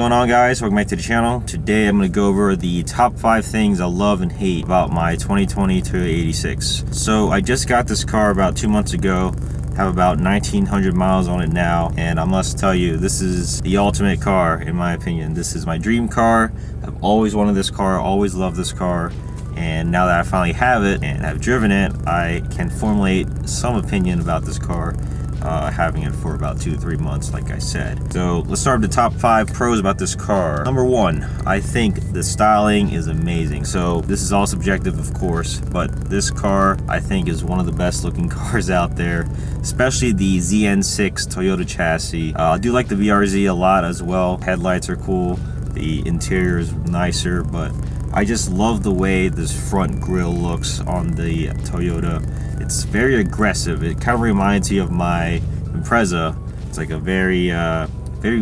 going on, guys? Welcome back to the channel. Today I'm going to go over the top 5 things I love and hate about my 2020 Toyota 86. So I just got this car about 2 months ago, have about 1900 miles on it now, and I must tell you, this is the ultimate car in my opinion. This is my dream car. I've always wanted this car, always loved this car, and now that I finally have it and have driven it, I can formulate some opinion about this car. Having it for about 2 to 3 months, like I said. So let's start with the top 5 pros about this car. Number 1, I think the styling is amazing. So this is all subjective, of course, but this car I think is one of the best looking cars out there, especially the ZN6 Toyota chassis. I do like the VRZ a lot as well. Headlights are cool, the interior is nicer, but I just love the way this front grille looks on the Toyota. It's very aggressive. It kind of reminds me of my Impreza. It's like a very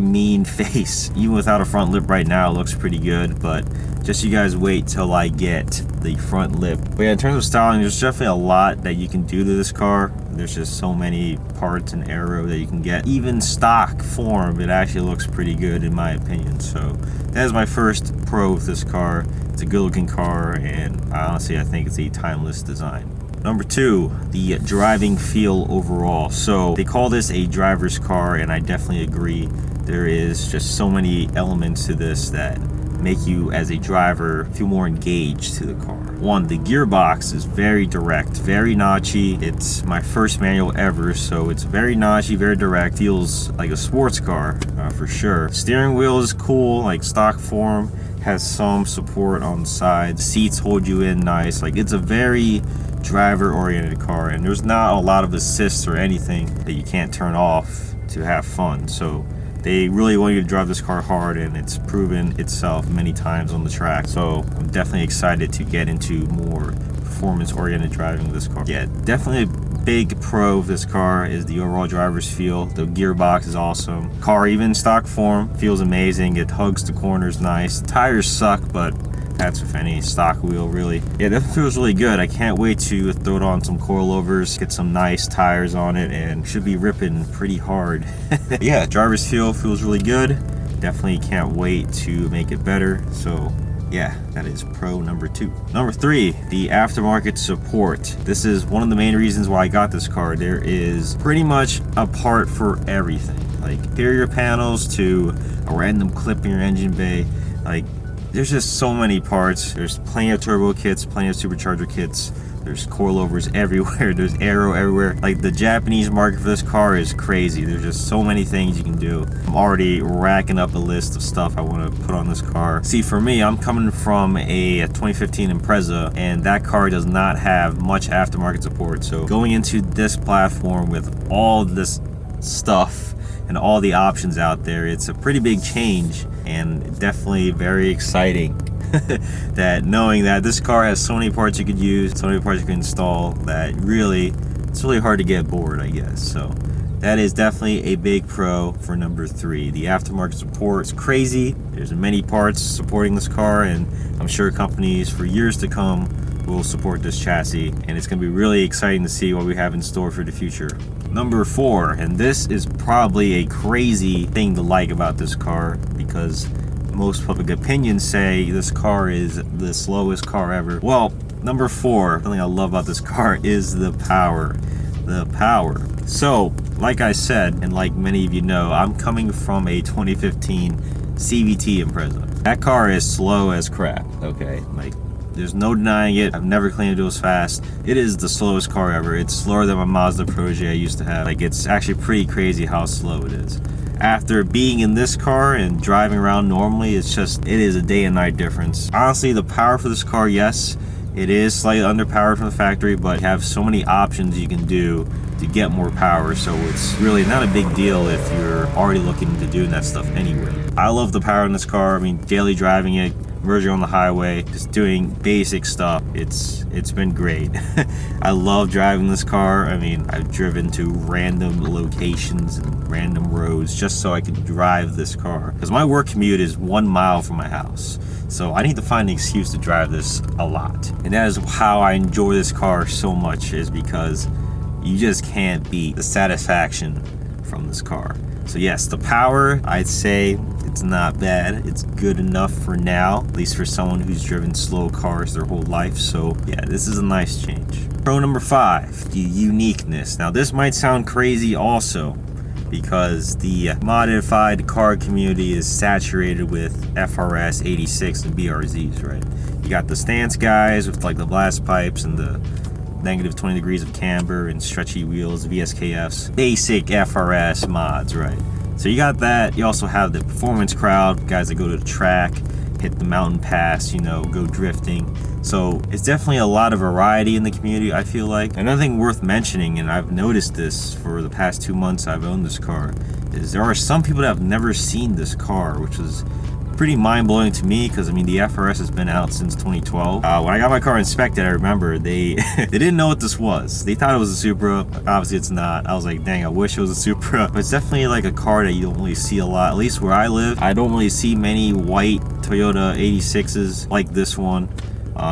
mean face. Even without a front lip right now, it looks pretty good, but just you guys wait till I get the front lip. But yeah, in terms of styling, there's definitely a lot that you can do to this car. There's just so many parts and aero that you can get. Even stock form, it actually looks pretty good in my opinion. So that is my first pro with this car. It's a good looking car, and honestly I think it's a timeless design. Number 2, the driving feel overall. So they call this a driver's car, and I definitely agree. There is just so many elements to this that make you as a driver feel more engaged to the car. 1, the gearbox is very direct, very notchy. It's my first manual ever, so it's very notchy, very direct. Feels like a sports car for sure. Steering wheel is cool, like stock form. Has some support on the sides. Seats hold you in nice. Like, it's a very driver oriented car, and there's not a lot of assists or anything that you can't turn off to have fun. So they really want you to drive this car hard, and it's proven itself many times on the track. So I'm definitely excited to get into more performance oriented driving with this car. Yeah, definitely a big pro of this car is the overall driver's feel. The gearbox is awesome. Car, even stock form, feels amazing. It hugs the corners nice. The tires suck, but that's with any stock wheel really. Yeah, that feels really good. I can't wait to throw it on some coilovers, get some nice tires on it, and should be ripping pretty hard. Yeah, driver's feel feels really good. Definitely can't wait to make it better. So yeah, that is pro number 2. Number 3, the aftermarket support. This is one of the main reasons why I got this car. There is pretty much a part for everything, like interior panels to a random clip in your engine bay. Like, there's just so many parts. There's plenty of turbo kits, plenty of supercharger kits. There's coilovers everywhere. There's aero everywhere. Like, the Japanese market for this car is crazy. There's just so many things you can do. I'm already racking up a list of stuff I want to put on this car. See, for me, I'm coming from a 2015 Impreza, and that car does not have much aftermarket support. So going into this platform with all this stuff and all the options out there, it's a pretty big change, and definitely very exciting. That knowing that this car has so many parts you could use, so many parts you can install, that really, it's really hard to get bored, I guess. So that is definitely a big pro for number 3. The aftermarket support is crazy. There's many parts supporting this car, and I'm sure companies for years to come will support this chassis, and it's going to be really exciting to see what we have in store for the future. Number 4, and this is probably a crazy thing to like about this car, because most public opinions say this car is the slowest car ever. Well, number 4, something I love about this car is the power. The power. So, like I said, and like many of you know, I'm coming from a 2015 CVT Impreza. That car is slow as crap, okay? Like, there's no denying it. I've never claimed it was fast. It is the slowest car ever. It's slower than my Mazda Protege I used to have. Like, it's actually pretty crazy how slow it is. After being in this car and driving around normally, it is a day and night difference. Honestly, the power for this car, yes, it is slightly underpowered from the factory, but you have so many options you can do to get more power, so it's really not a big deal if you're already looking to do that stuff anyway. I love the power in this car. I mean, daily driving it, merging on the highway, just doing basic stuff, it's been great. I love driving this car. I mean, I've driven to random locations and random roads just so I could drive this car, because my work commute is 1 mile from my house, so I need to find an excuse to drive this a lot. And that is how I enjoy this car so much, is because you just can't beat the satisfaction from this car. So yes, the power, I'd say It's not bad. It's good enough for now, at least for someone who's driven slow cars their whole life. So yeah, this is a nice change. Pro number 5, the uniqueness. Now this might sound crazy also, because the modified car community is saturated with FRS 86 and BRZs, right? You got the stance guys with like the blast pipes and the negative 20 degrees of camber and stretchy wheels, VSKFs, basic FRS mods, right? So you got that. You also have the performance crowd, guys that go to the track, hit the mountain pass, you know, go drifting. So it's definitely a lot of variety in the community, I feel like. Another thing worth mentioning, and I've noticed this for the past 2 months I've owned this car, is there are some people that have never seen this car, which is pretty mind-blowing to me, because I mean the FRS has been out since 2012. When I got my car inspected, I remember they they didn't know what this was. They thought it was a Supra. Obviously it's not. I was like, dang, I wish it was a Supra. But it's definitely like a car that you don't really see a lot, at least where I live. I don't really see many white Toyota 86s like this one.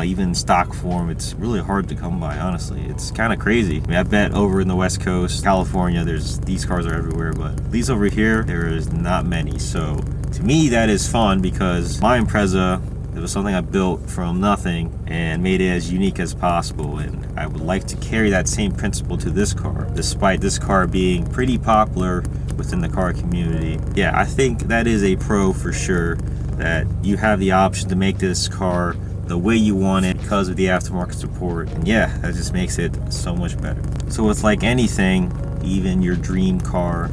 Even stock form, it's really hard to come by, honestly. It's kind of crazy. I mean, I bet over in the West Coast, California, these cars are everywhere, but these over here, there is not many. So to me, that is fun, because my Impreza, it was something I built from nothing and made it as unique as possible, and I would like to carry that same principle to this car, despite this car being pretty popular within the car community. Yeah, I think that is a pro for sure, that you have the option to make this car the way you want it because of the aftermarket support. And yeah, that just makes it so much better. So with like anything, even your dream car,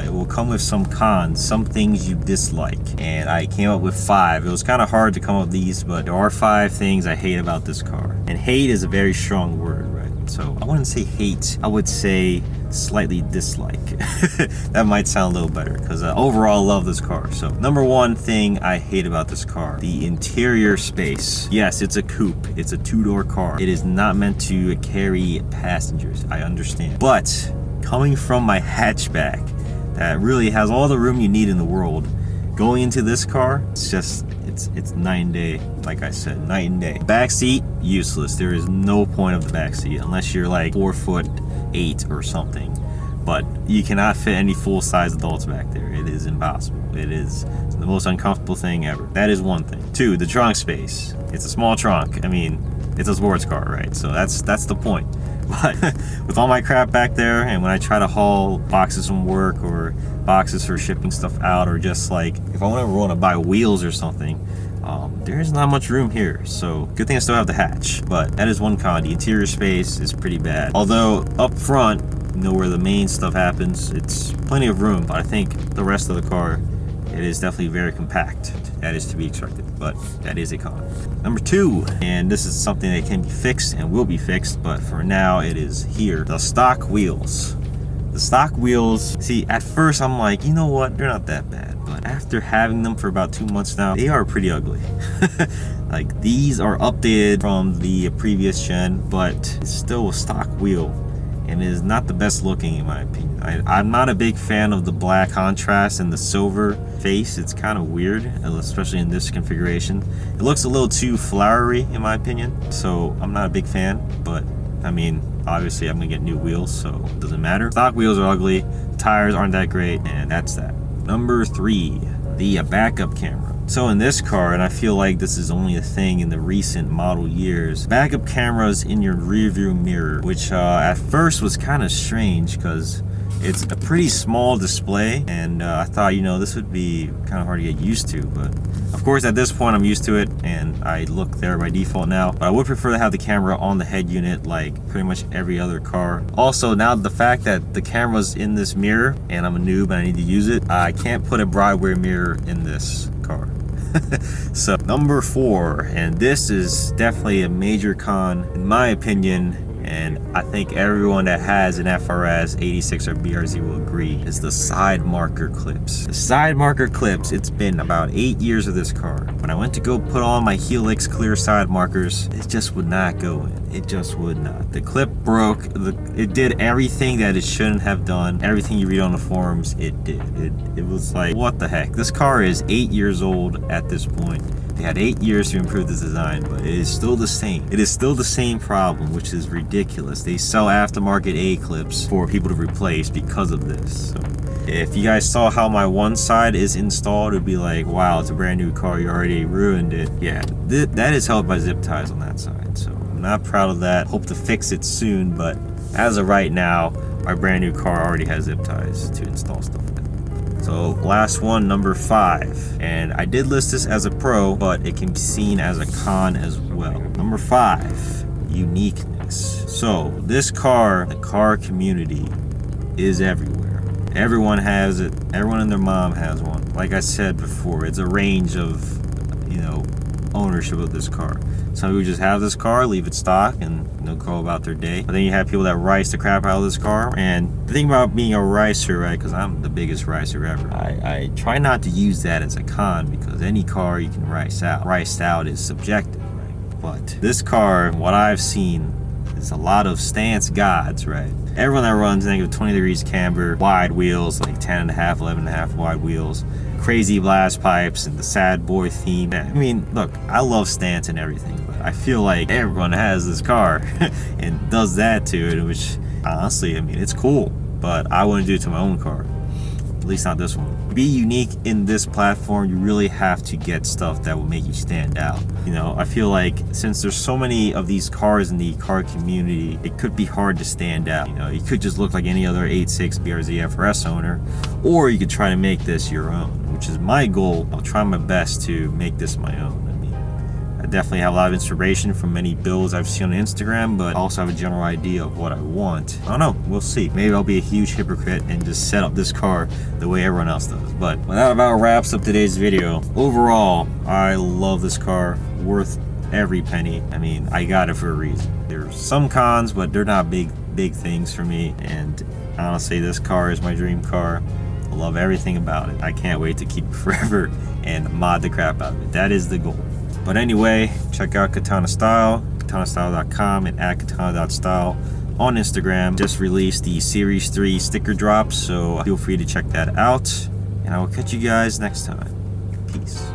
it will come with some cons, some things you dislike. And I came up with 5. It was kind of hard to come up with these, but there are 5 things I hate about this car. And hate is a very strong word, right? So I wouldn't say hate, I would say slightly dislike. That might sound a little better, because overall I love this car. So number 1 thing I hate about this car, the interior space. Yes, it's a coupe, it's a 2-door car. It is not meant to carry passengers, I understand, but coming from my hatchback that really has all the room you need in the world, going into this car, it's night and day. Like I said, night and day. Back seat, useless. There is no point of the back seat unless you're like 4'8" or something, but you cannot fit any full-size adults back there. It is impossible. It is the most uncomfortable thing ever. That is one thing. 2, the trunk space. It's a small trunk. I mean, it's a sports car, right? So that's the point. But with all my crap back there, and when I try to haul boxes from work or boxes for shipping stuff out, or just like if I ever want to buy wheels or something, there's not much room here. So good thing I still have the hatch, but that is one con. The interior space is pretty bad. Although up front, you know, where the main stuff happens, it's plenty of room, but I think the rest of the car, it is definitely very compact. That is to be expected, but that is a con. Number 2, and this is something that can be fixed and will be fixed, but for now it is here. The stock wheels. The stock wheels, see, at first I'm like, you know what, they're not that bad. But after having them for about 2 months now, they are pretty ugly. Like, these are updated from the previous gen, but it's still a stock wheel, and it is not the best looking in my opinion. I'm not a big fan of the black contrast and the silver face. It's kind of weird, especially in this configuration. It looks a little too flowery in my opinion, so I'm not a big fan. But I mean, obviously I'm gonna get new wheels, so it doesn't matter. Stock wheels are ugly, tires aren't that great, and that's that. Number 3, the backup camera. So in this car, and I feel like this is only a thing in the recent model years, backup cameras in your rear view mirror, which at first was kind of strange because it's a pretty small display, and I thought, you know, this would be kind of hard to get used to, but of course at this point I'm used to it and I look there by default now. But I would prefer to have the camera on the head unit like pretty much every other car. Also, now the fact that the camera's in this mirror and I'm a noob and I need to use it, I can't put a broadway mirror in this car. So number 4, and this is definitely a major con in my opinion, and I think everyone that has an FRS 86 or BRZ will agree, is the side marker clips. The side marker clips, it's been about 8 years of this car. When I went to go put on my Helix clear side markers, it just would not go in. It just would not. The clip broke. It did everything that it shouldn't have done. Everything you read on the forums, it did. It was like, what the heck? This car is 8 years old at this point. They had 8 years to improve this design, but it is still the same. It is still the same problem, which is ridiculous. They sell aftermarket A-clips for people to replace because of this. So if you guys saw how my one side is installed, it'd be like, wow, it's a brand new car, you already ruined it. Yeah, that is held by zip ties on that side. So I'm not proud of that. Hope to fix it soon, but as of right now, my brand new car already has zip ties to install stuff with. So last one, number 5. And I did list this as a pro, but it can be seen as a con as well. Number 5, uniqueness. So this car, the car community is everywhere. Everyone has it. Everyone and their mom has one. Like I said before, it's a range of, ownership of this car. Some people just have this car, leave it stock, and go about their day. But then you have people that rice the crap out of this car. And the thing about being a ricer, right, because I'm the biggest ricer ever, I try not to use that as a con, because any car you can rice out. Riced out is subjective, right? But this car, what I've seen, is a lot of stance gods, right? Everyone that runs negative 20 degrees camber, wide wheels, like 10.5, 11.5 wide wheels, crazy blast pipes, and the sad boy theme. I mean, look, I love stance and everything, but I feel like everyone has this car and does that to it, which honestly, I mean, it's cool, but I wouldn't do it to my own car. At least not this one. To be unique in this platform, you really have to get stuff that will make you stand out. I feel like since there's so many of these cars in the car community, it could be hard to stand out. You could just look like any other 8.6 BRZ FRS owner, or you could try to make this your own, which is my goal. I'll try my best to make this my own. I definitely have a lot of inspiration from many builds I've seen on Instagram, but I also have a general idea of what I want. I don't know, we'll see. Maybe I'll be a huge hypocrite and just set up this car the way everyone else does. But that about wraps up today's video. Overall, I love this car, worth every penny. I mean, I got it for a reason. There's some cons, but they're not big things for me. And honestly, this car is my dream car. I love everything about it. I can't wait to keep it forever and mod the crap out of it. That is the goal. But anyway, check out Katana Style, katanastyle.com, and at katana.style on Instagram. Just released the Series 3 sticker drops, so feel free to check that out. And I will catch you guys next time. Peace.